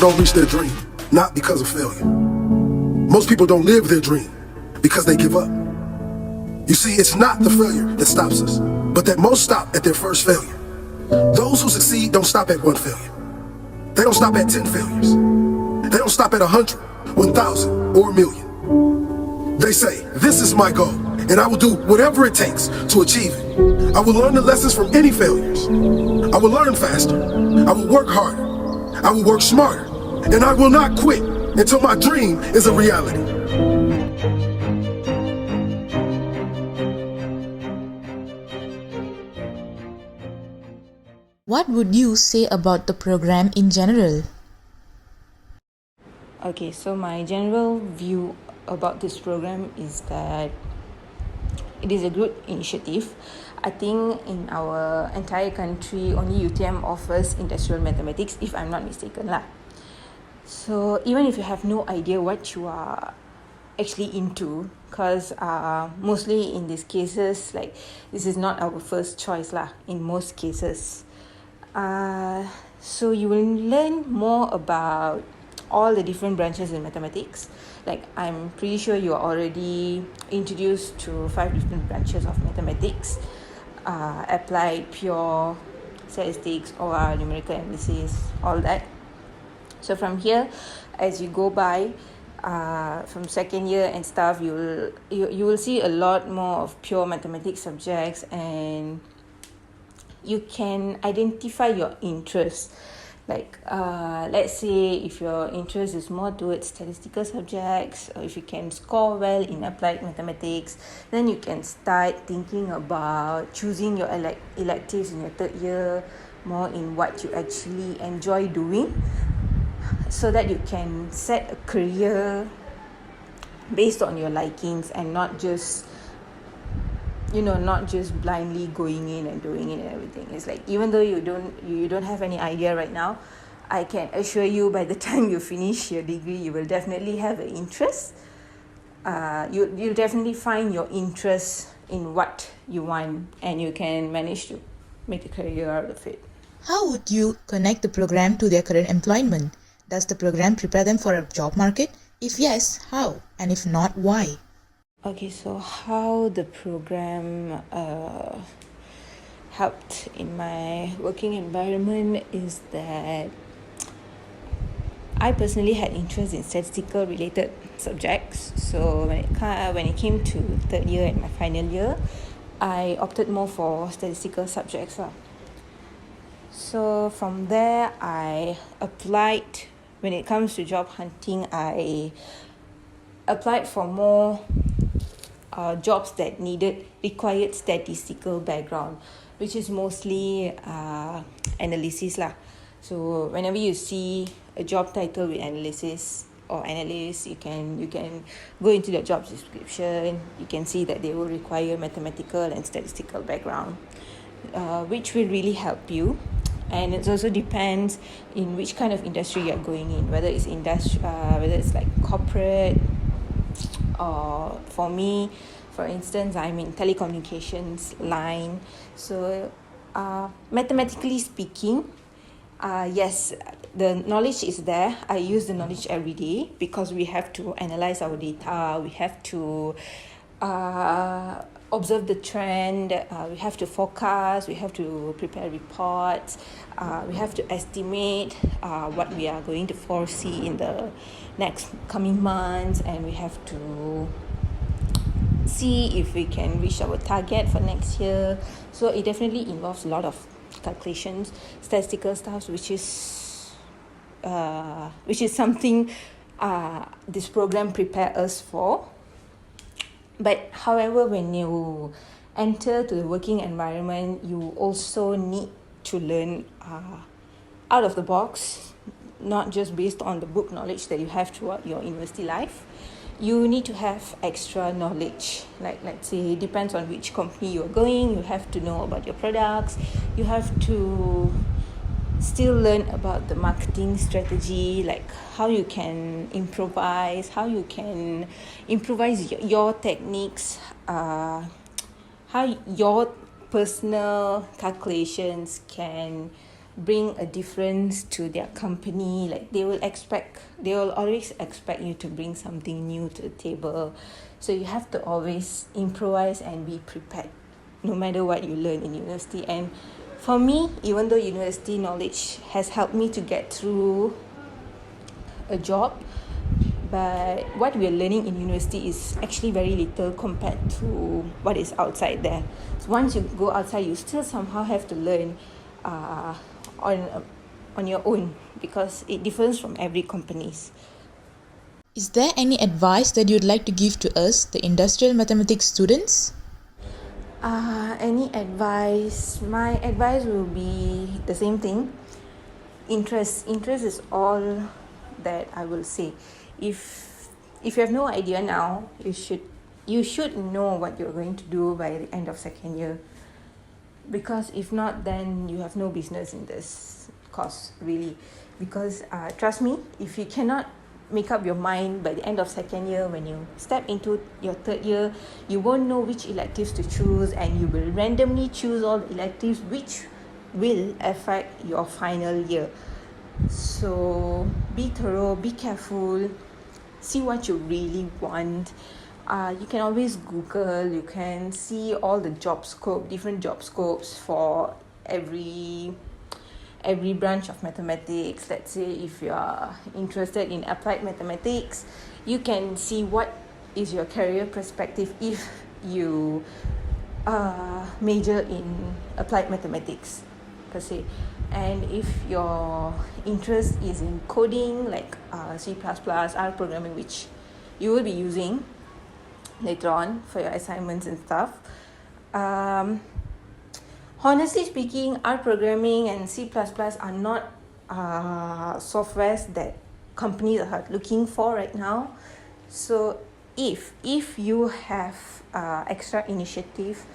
don't reach their dream, not because of failure. Most people don't live their dream because they give up. You see, it's not the failure that stops us, but that most stop at their first failure. Those who succeed don't stop at one failure. They don't stop at 10 failures. They don't stop at 100, 1,000, or a million. They say, this is my goal, and I will do whatever it takes to achieve it. I will learn the lessons from any failures. I will learn faster. I will work harder. I will work smarter. And I will not quit until my dream is a reality. What would you say about the program in general? Okay, so my general view about this program is that it is a good initiative. I think in our entire country, only UTM offers industrial mathematics, if I'm not mistaken lah. So even if you have no idea what you are actually into, because mostly in these cases, like this is not our first choice lah, in most cases. So you will learn more about all the different branches in mathematics. Like I'm pretty sure you are already introduced to 5 different branches of mathematics: applied, pure, statistics, OR, numerical analysis, all that. So from here, as you go by, from second year and stuff, you will see a lot more of pure mathematics subjects, and you can identify your interests. Like let's say if your interest is more towards statistical subjects, or if you can score well in applied mathematics, then you can start thinking about choosing your electives in your third year, more in what you actually enjoy doing, so that you can set a career based on your likings and not just blindly going in and doing it and everything. It's like, even though you don't have any idea right now, I can assure you by the time you finish your degree, you will definitely have an interest. You'll definitely find your interest in what you want, and you can manage to make a career out of it. How would you connect the program to their current employment? Does the program prepare them for a job market? If yes, how? And if not, why? Okay, so how the program helped in my working environment is that I personally had interest in statistical related subjects. So when it came to third year and my final year, I opted more for statistical subjects. So from there, I applied. When it comes to job hunting, I applied for more jobs that required statistical background, which is mostly analysis lah. So whenever you see a job title with analysis or analyst, you can go into the job description. You can see that they will require mathematical and statistical background, which will really help you. And it also depends in which kind of industry you're going in, whether it's whether it's like corporate, or for me, for instance, I'm in telecommunications line. So mathematically speaking, yes, the knowledge is there. I use the knowledge every day because we have to analyze our data. We have to observe the trend. We have to forecast. We have to prepare reports. We have to estimate what we are going to foresee in the next coming months, and we have to see if we can reach our target for next year. So it definitely involves a lot of calculations, statistical stuff, which is something this program prepares us for. But however, when you enter to the working environment, you also need to learn out of the box, not just based on the book knowledge that you have throughout your university life. You need to have extra knowledge. Like, let's say, it depends on which company you're going. You have to know about your products. You have to still learn about the marketing strategy, like how you can improvise your techniques, how your personal calculations can bring a difference to their company. Like they will always expect you to bring something new to the table. So you have to always improvise and be prepared no matter what you learn in university. And for me, even though university knowledge has helped me to get through a job, but what we are learning in university is actually very little compared to what is outside there. So once you go outside, you still somehow have to learn on your own, because it differs from every companies. Is there any advice that you'd like to give to us, the industrial mathematics students? Any advice? My advice will be the same thing. Interest is all that I will say. If you have no idea now, you should know what you're going to do by the end of second year, because if not, then you have no business in this course, really. Because trust me, if you cannot make up your mind by the end of second year, when you step into your third year, you won't know which electives to choose, and you will randomly choose all the electives which will affect your final year. So be thorough, be careful, see what you really want. You can always Google, you can see all the different job scopes for every branch of mathematics. Let's say if you are interested in applied mathematics, you can see what is your career perspective if you major in applied mathematics per se. And if your interest is in coding, like C++, R programming, which you will be using later on for your assignments and stuff, honestly speaking, R programming and C++ are not softwares that companies are looking for right now. So if you have extra initiative,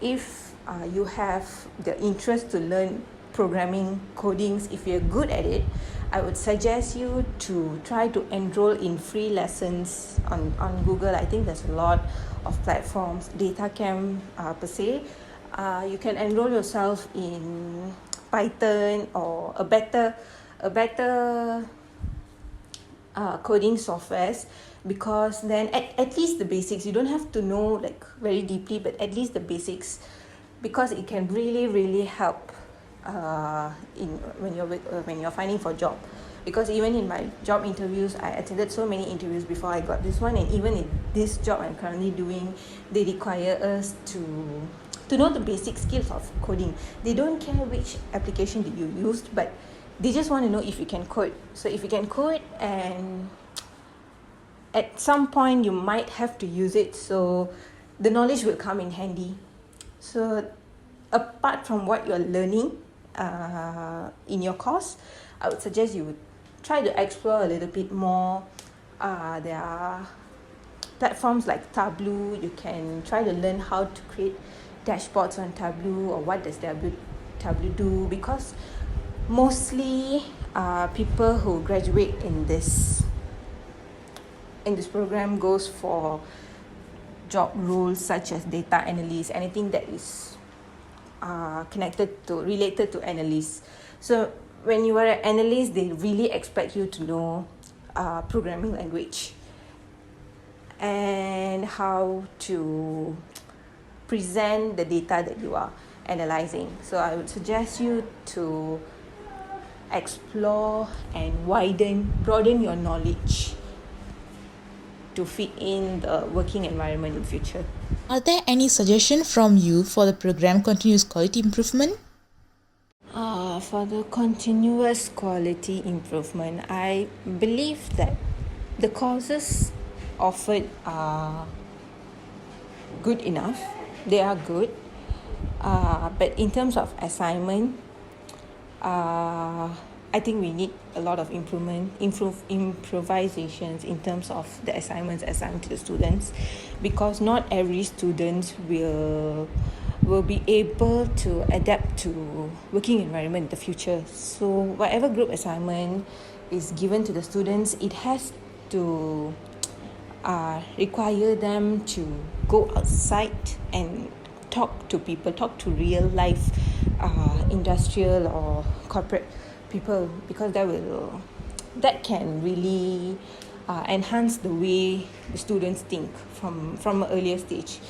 if you have the interest to learn programming, codings, if you're good at it, I would suggest you to try to enroll in free lessons on Google. I think there's a lot of platforms, DataCamp per se. You can enroll yourself in Python or a better coding softwares, because then at least the basics, you don't have to know like very deeply, but at least the basics, because it can really help when you're finding for job. Because even in my job interviews, I attended so many interviews before I got this one, and even in this job I'm currently doing, they require us to know the basic skills of coding. They don't care which application that you used, but they just want to know if you can code. So if you can code, and at some point you might have to use it, so the knowledge will come in handy. So apart from what you're learning in your course, I would suggest you would try to explore a little bit more. There are platforms like Tableau. You can try to learn how to create dashboards on Tableau, or what does Tableau do, because mostly people who graduate in this program goes for job roles such as data analyst, anything that is related to analysts. So when you are an analyst, they really expect you to know programming language and how to present the data that you are analyzing. So I would suggest you to explore and broaden your knowledge to fit in the working environment in future. Are there any suggestions from you for the program continuous quality improvement? For the continuous quality improvement, I believe that the courses offered are good enough. They are good, but in terms of assignment, I think we need a lot of improvisations in terms of the assignments assigned to the students, because not every student will be able to adapt to working environment in the future. So whatever group assignment is given to the students, it has to require them to go outside and talk to people, talk to real life industrial or corporate people, because that can really enhance the way the students think from an earlier stage.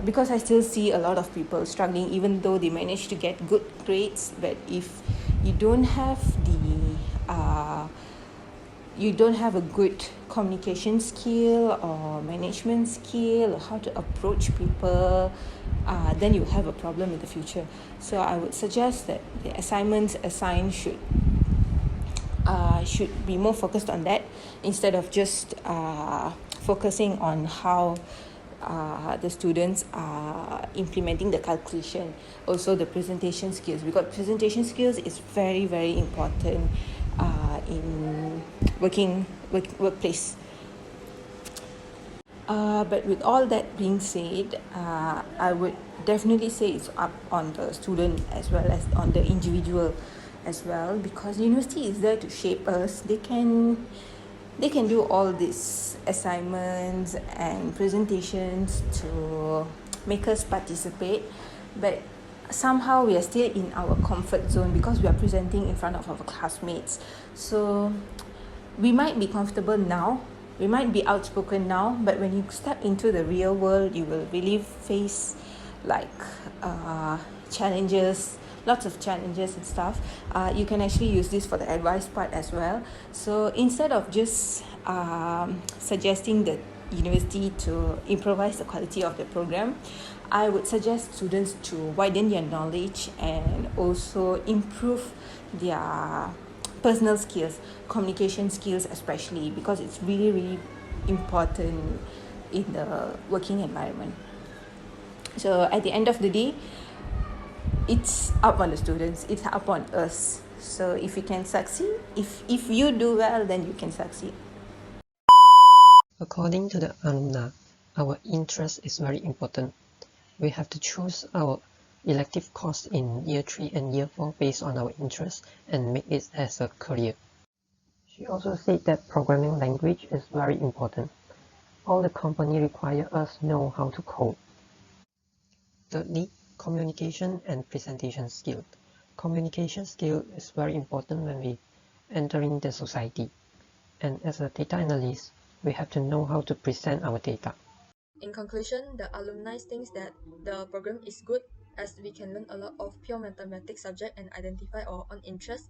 Because I still see a lot of people struggling even though they manage to get good grades, but if you don't have you don't have a good communication skill or management skill or how to approach people, then you have a problem in the future. So I would suggest that the assignments assigned should be more focused on that instead of just focusing on how the students are implementing the calculation. Also the presentation skills, because presentation skills is very very important in workplace. But with all that being said, I would definitely say it's up on the student as well as on the individual as well, because university is there to shape us. They can do all these assignments and presentations to make us participate, but somehow we are still in our comfort zone because we are presenting in front of our classmates. So we might be comfortable now, we might be outspoken now, but when you step into the real world, you will really face like challenges, lots of challenges and stuff. You can actually use this for the advice part as well. So instead of just suggesting the university to improvise the quality of the program, I would suggest students to widen their knowledge and also improve their personal skills, communication skills especially, because it's really really important in the working environment. So at the end of the day, it's up on the students, it's up on us. So if you can succeed, if you do well, then you can succeed. According to the alumni, our interest is very important. We have to choose our elective course in year 3 and year 4 based on our interest and make it as a career. She also said that programming language is very important. All the company require us know how to code. Thirdly, communication and presentation skill. Communication skill is very important when we entering the society. And as a data analyst, we have to know how to present our data. In conclusion, the alumni thinks that the program is good as we can learn a lot of pure mathematics subject and identify our own interests,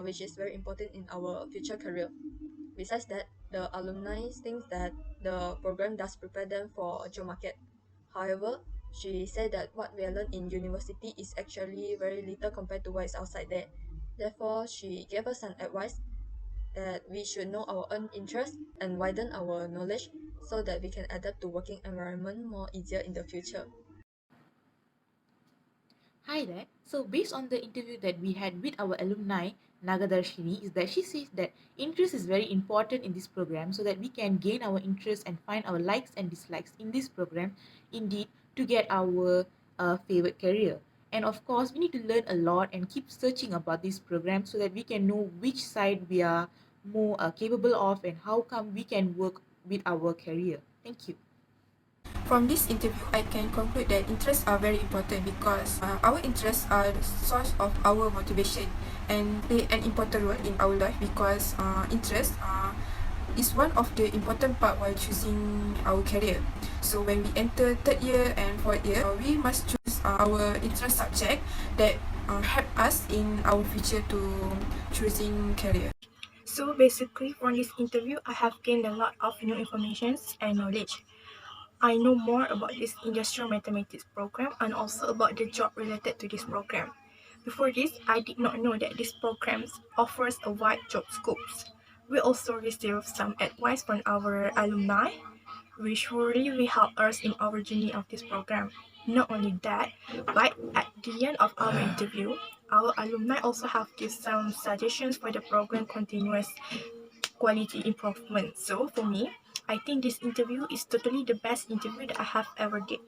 which is very important in our future career. Besides that, the alumni thinks that the program does prepare them for a job market. However, she said that what we learn in university is actually very little compared to what is outside there. Therefore, she gave us some advice that we should know our own interests and widen our knowledge so that we can adapt to working environment more easier in the future. Hi there. So based on the interview that we had with our alumni, Nagadarshini, is that she says that interest is very important in this program so that we can gain our interest and find our likes and dislikes in this program, indeed, to get our favorite career. And of course, we need to learn a lot and keep searching about this program so that we can know which side we are more capable of and how come we can work with our career. Thank you. From this interview, I can conclude that interests are very important because our interests are the source of our motivation and play an important role in our life because interest is one of the important part while choosing our career. So when we enter third year and fourth year, we must choose our interest subject that help us in our future to choosing career. So basically, from this interview, I have gained a lot of new information and knowledge. I know more about this industrial mathematics program and also about the job related to this program. Before this, I did not know that this program offers a wide job scopes. We also received some advice from our alumni, which will really help us in our journey of this program. Not only that, but at the end of our interview, our alumni also have given some suggestions for the program continuous quality improvement. So for me, I think this interview is totally the best interview that I have ever did.